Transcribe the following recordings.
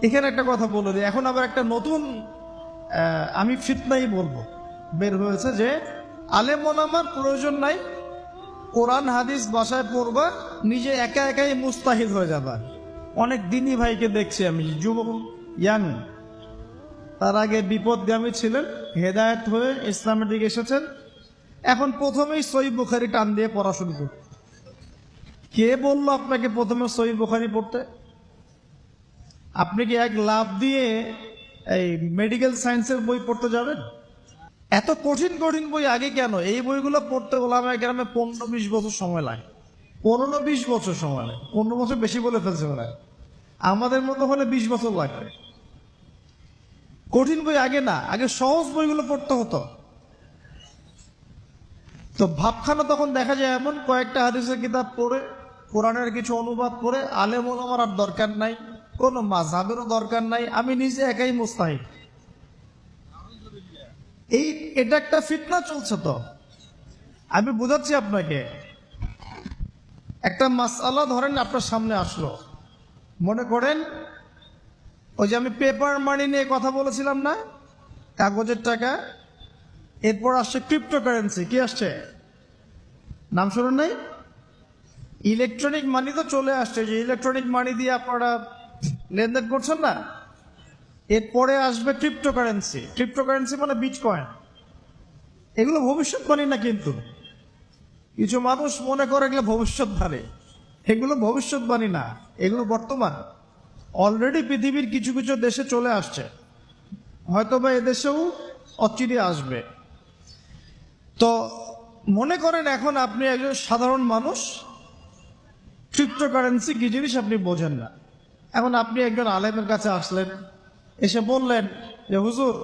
এখানে একটা কথা বলে দিই, এখন আবার একটা নতুন আমি ফিতনাই বলবো বের হয়েছে যে আলেম ওলামার প্রয়োজন নাই, কোরআন হাদিস বাসায় পড়বা, নিজে একা একাই মুস্তাহিদ হয়ে যাবা। অনেক দিনই ভাইকে দেখছি আমি, যুবক ইয়াং, তার আগে বিপদগামী ছিলেন, হেদায়েত হয়ে ইসলামের দিকে এসেছেন, এখন প্রথমেই সহিহ বুখারী টান দিয়ে পড়া শুরু করতে। কে বললো আপনাকে প্রথমে সহিহ বুখারী পড়তে? আপনি কি এক লাভ দিয়ে এই মেডিকেল সায়েন্সের বই পড়তে যাবেন? এত কঠিন কঠিন বই আগে কেন? এই বইগুলো পড়তে ওলামায়ে কেরামের 15-20 বছর সময় লাগে। 15-20 বছর সময় লাগে। 15 বছর বেশি বলে ফেলছে ওরা। আমাদের মতো হলে 20 বছর লাগবে। কঠিন বই আগে না, আগে সহজ বইগুলো পড়তে হতো। তো ভাবখানা তখন দেখা যায় এমন, কয়েকটা হাদিসের কিতাব পড়ে, কোরআনের কিছু অনুবাদ করে, আলেম ওলামার আর দরকার নাই, কোনো মাযহাবেরও দরকার নাই, আমি নিজে একাই মুস্তাহিদ। এটা একটা ফিতনা চলছে। তো আমি বুঝাচ্ছি আপনাকে, একটা মাসআলা ধরেন আপনার সামনে আসলো, মনে করেন ওই যে আমি পেপার মানি নিয়ে কথা বলেছিলাম না, কাগজের টাকা, এরপর আসছে ক্রিপ্টোকারেন্সি। কি আসছে? নাম শুনুন নাই? ইলেকট্রনিক মানি তো চলে আসছে, যে ইলেকট্রনিক মানি দিয়ে আপনারা লেনদেন করছেন না, এরপরে আসবে ক্রিপ্টোকারেন্সি। ক্রিপ্টোকারেন্সি মানে বিটকয়েন। এগুলো ভবিষ্যৎবাণী না, কিন্তু কিছু মানুষ মনে করে এগুলো ভবিষ্যৎবাণী। এগুলো ভবিষ্যৎবাণী না, এগুলো বর্তমান। অলরেডি পৃথিবীর কিছু কিছু দেশে চলে আসছে, হয়তো বা এদেশেও অচিরে আসবে। তো মনে করেন এখন আপনি একজন সাধারণ মানুষ, ক্রিপ্টোকারেন্সি কি জিনিস আপনি বোঝেন না। এখন আপনি একজন আলেমের কাছে আসলেন, এসে বললেন যে হুজুর,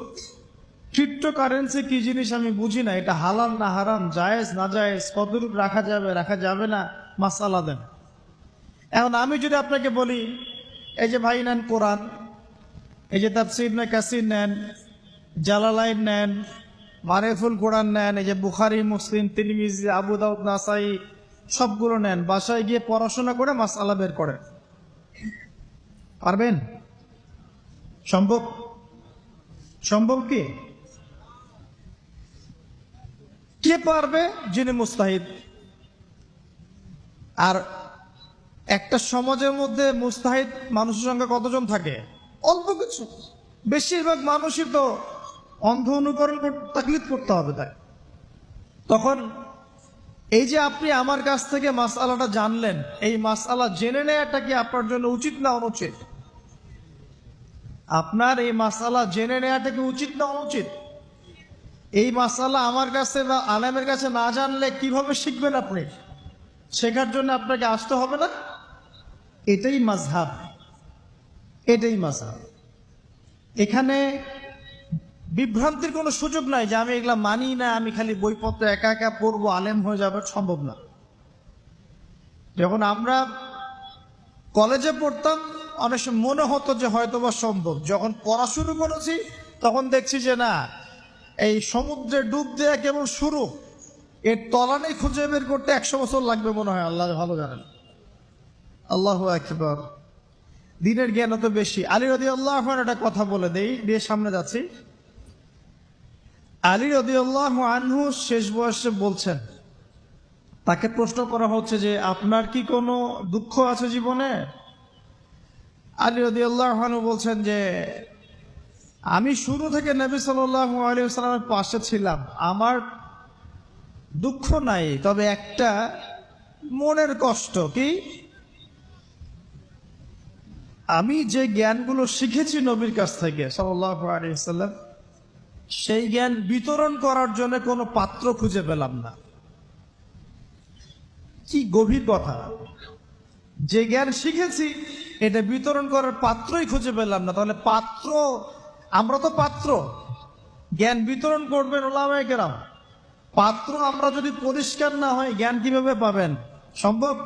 ক্রিপ্টোকারেন্সি কি জিনিস আমি বুঝি না, এটা হালাল না হারাম, জায়েজ না জায়েজ, কতটুকু রাখা যাবে রাখা যাবে না, মাসআলা দেন। এখন আমি যদি আপনাকে বলি, এই যে ভাই নেন কোরআন, এই যে তাফসীর ইবনে কাসির নেন, জালালাইন নেন, মারিফুল কোরআন নেন, এই যে বুখারী, মুসলিম, তিরমিজি, আবু দাউদ, নাসাই, সবগুলো নেন, বাসায় গিয়ে পড়াশোনা করে মাসআলা বের করেন। পারবেন? সম্ভব? সম্ভব কি? কে পারবে? যিনি মুস্তাহিদ। আর একটা সমাজের মধ্যে মুস্তাহিদ মানুষের সংখ্যা কতজন থাকে? অল্প কিছু। বেশিরভাগ মানুষই তো অন্ধ অনুকরণ তাকলিদ করতে হবে। তাই তখন এই যে আপনি আমার কাছ থেকে মাসআলাটা জানলেন, এই মাসআলা জেনে নেওয়াটা কি আপনার জন্য উচিত না অনুচিত? আপনার এই মাসআলা জেনে নেওয়াটা কি উচিত না অনুচিত? এই মাসআলা আমার কাছে বা আলেমের কাছে না জানলে কিভাবে শিখবেন আপনি? শেখার জন্য আপনাকে আসতে হবে না? এটাই মাযহাব, এটাই মাযহাব। এখানে বিভ্রান্তির কোনো সুযোগ নাই যে আমি এগুলা মানি না, আমি খালি বইপত্র একা একা পড়বো, আলেম হয়ে যাবে, সম্ভব না। যখন আমরা কলেজে পড়তাম অনেক সময় মনে হতো যে হয়তোবা সম্ভব, যখন পড়া শুরু করেছি তখন দেখছি যে না, এই সমুদ্রে ডুব দেয়া কেবল শুরু, এর তলানি খুঁজে বের করতে 100 বছর লাগবে মনে হয়, আল্লাহ ভালো জানেন। আল্লাহু আকবার। দিনের জ্ঞান অত বেশি। আলী রাদিয়াল্লাহু আনহু একটা কথা বলে দেই, দিয়ে সামনে যাচ্ছি। আলী রাদিয়াল্লাহু আনহু শেষ বয়সে বলছেন, তাকে প্রশ্ন করা হচ্ছে যে আপনার কি কোনো দুঃখ আছে জীবনে? আলী রাদিয়াল্লাহু আনহু বলছেন যে আমি শুরু থেকে নবী সাল্লাল্লাহু আলাইহি ওয়াসাল্লামের পাশে ছিলাম, আমার দুঃখ নাই, তবে একটা মনের কষ্ট। কি? আমি যে জ্ঞানগুলো শিখেছি নবীর কাছ থেকে সাল্লাল্লাহু আলাইহি ওয়াসাল্লাম, সেই জ্ঞান বিতরণ করার জন্য কোনো পাত্র খুঁজে পেলাম না। কি গভীর কথা! যে জ্ঞান শিখেছি এটা বিতরণ করার পাত্রই খুঁজে পেলাম না। তাহলে পাত্র, আমরা তো পাত্র, জ্ঞান বিতরণ করবেন উলামায়ে কেরাম। পাত্র আমরা যদি পরিষ্কার না হয়, জ্ঞান কিভাবে পাবেন? সম্ভব?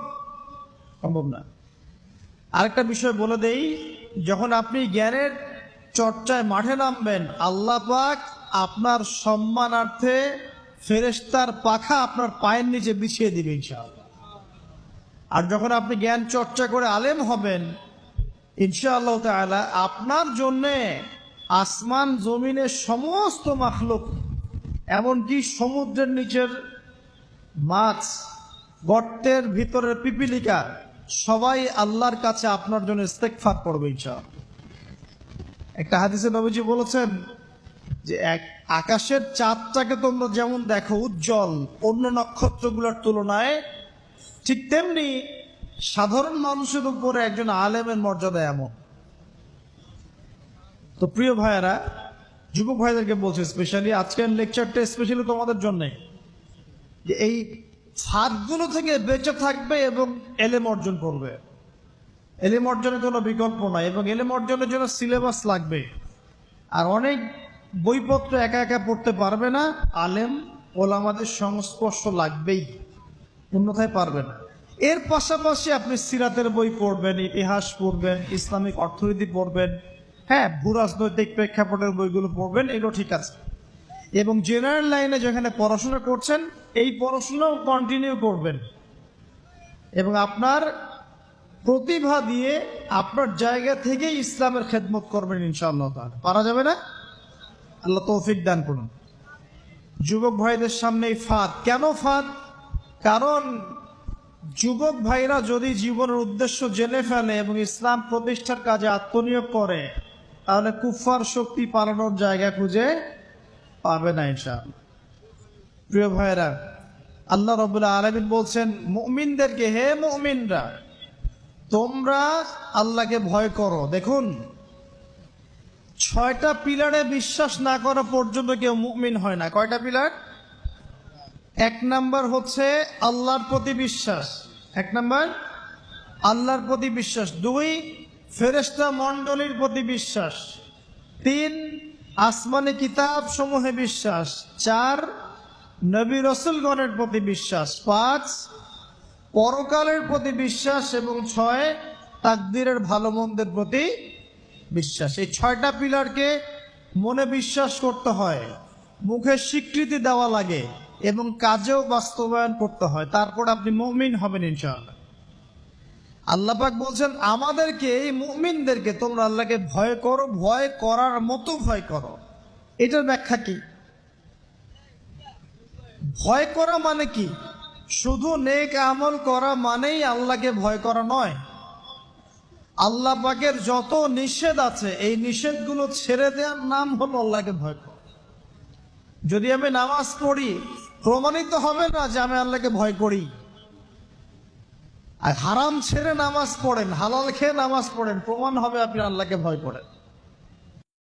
সম্ভব না। আরেকটা বিষয় বলে দেই, যখন আপনি জ্ঞানের চর্চায় মাঠে নামবেন, আল্লাহ পাক আপনার সম্মানার্থে ফেরেশতার পাখা আপনার পায়ের নিচে বিছিয়ে দিবে ইনশাআল্লাহ। আর যখন আপনি জ্ঞান চর্চা করে আলেম হবেন, ইনশাআল্লাহ তাআলা আপনার জন্যে আসমান জমিনের সমস্ত মাখলুক, এমনকি সমুদ্রের নিচের মাছ, গর্তের ভিতরের পিপিলিকা, সবাই আল্লাহর কাছে আপনার জন্য ইস্তেগফার করবে ইনশাআল্লাহ। একটা হাদিসে নবীজি বলেছেন যে আকাশের চাঁদটাকে তোমরা যেমন দেখো উজ্জ্বল অন্য নক্ষত্রগুলোর তুলনায়, ঠিক তেমনি সাধারণ মানুষের উপরে একজন আলেমের মর্যাদা এমন। তো প্রিয় ভাইয়েরা, যুবক ভাইদেরকে বলছে স্পেশালি আজকের লেকচারটা স্পেশালি তোমাদের জন্যে, যে এই ফাঁদগুলো থেকে বেঁচে থাকবে এবং এলেম অর্জন করবে। এলেম অর্জনের কোনো বিকল্প নাই, এবং এলেম অর্জনের জন্য সিলেবাস লাগবে। আর অনেক বইপত্র একা একা পড়তে পারবে না, আলেম ওলামাদের সংস্পর্শ লাগবেই, অন্যথায় পারবে না। এর পাশাপাশি আপনি সিরাতের বই পড়বেন, ইতিহাস পড়বেন, ইসলামিক অর্থনীতি পড়বেন, হ্যাঁ, ভূরাজনৈতিক প্রেক্ষাপটের বইগুলো পড়বেন, এগুলো ঠিক আছে। এবং জেনারেল লাইনে যেখানে পড়াশোনা করছেন এই পড়াশোনাও কন্টিনিউ করবেন, এবং আপনার প্রতিভা দিয়ে আপনার জায়গা থেকে ইসলামের খেদমত করবেন ইনশাআল্লাহ তাআলা। পারা যাবে না? আল্লাহ তৌফিক দান করুন। যুবক ভাইদের সামনে এই ফাঁদ। কেন ফাঁদ? কারণ যুবক ভাইরা যদি জীবনের উদ্দেশ্য জেনে ফেলে এবং ইসলাম প্রতিষ্ঠার কাজে আত্মনিয়োগ করে, তাহলে কুফার শক্তি পালানোর জায়গা খুঁজে পাবে না ইনশাআল্লাহ। প্রিয় ভাইরা, আল্লাহ রাব্বুল আলামিন বলছেন মুমিনদেরকে, হে মুমিনরা, তোমরা আল্লাহকে ভয় করো। দেখুন, 6টা পিলারে বিশ্বাস না করা পর্যন্ত কেউ মুমিন হয় না। কয়টা পিলার? 1 নাম্বার হচ্ছে আল্লাহর প্রতি বিশ্বাস। 1 নাম্বার আল্লাহর প্রতি বিশ্বাস। 2 ফেরেশতা মণ্ডলীর প্রতি বিশ্বাস। 3 আসমানি কিতাব সমূহে বিশ্বাস। 4 নবী রাসূলগণের প্রতি বিশ্বাস। 5 পরকালের প্রতি বিশ্বাস। এবং 6 তাকদীরের ভালো মন্দের প্রতি বিশ্বাস। এই 6টা পিলারকে মনে বিশ্বাস করতে হয়, মুখে স্বীকৃতি দেওয়া লাগে, এবং কাজেও বাস্তবায়ন করতে হয়, তারপর আপনি মুমিন হবেন ইনশাআল্লাহ। আল্লাহ পাক বলছেন আমাদেরকে, এই মুমিনদেরকে, তোমরা আল্লাহকে ভয় করো, ভয় করার মতো ভয় করো। এটার ব্যাখ্যা কি? ভয় করা মানে কি? শুধু নেক আমল করা মানেই আল্লাহকে ভয় করা নয়। আল্লাহ পাকের যত নিষেধ আছে এই নিষেধগুলো ছেড়ে দেওয়ার নাম হলো আল্লাহকে ভয় করা। যদি আমি নামাজ পড়ি, প্রমাণিত হবে না যে আমি আল্লাহকে ভয় করি। আর হারাম ছেড়ে নামাজ পড়েন, হালাল খেয়ে নামাজ পড়েন, প্রমাণ হবে আপনি আল্লাহকে ভয় করেন।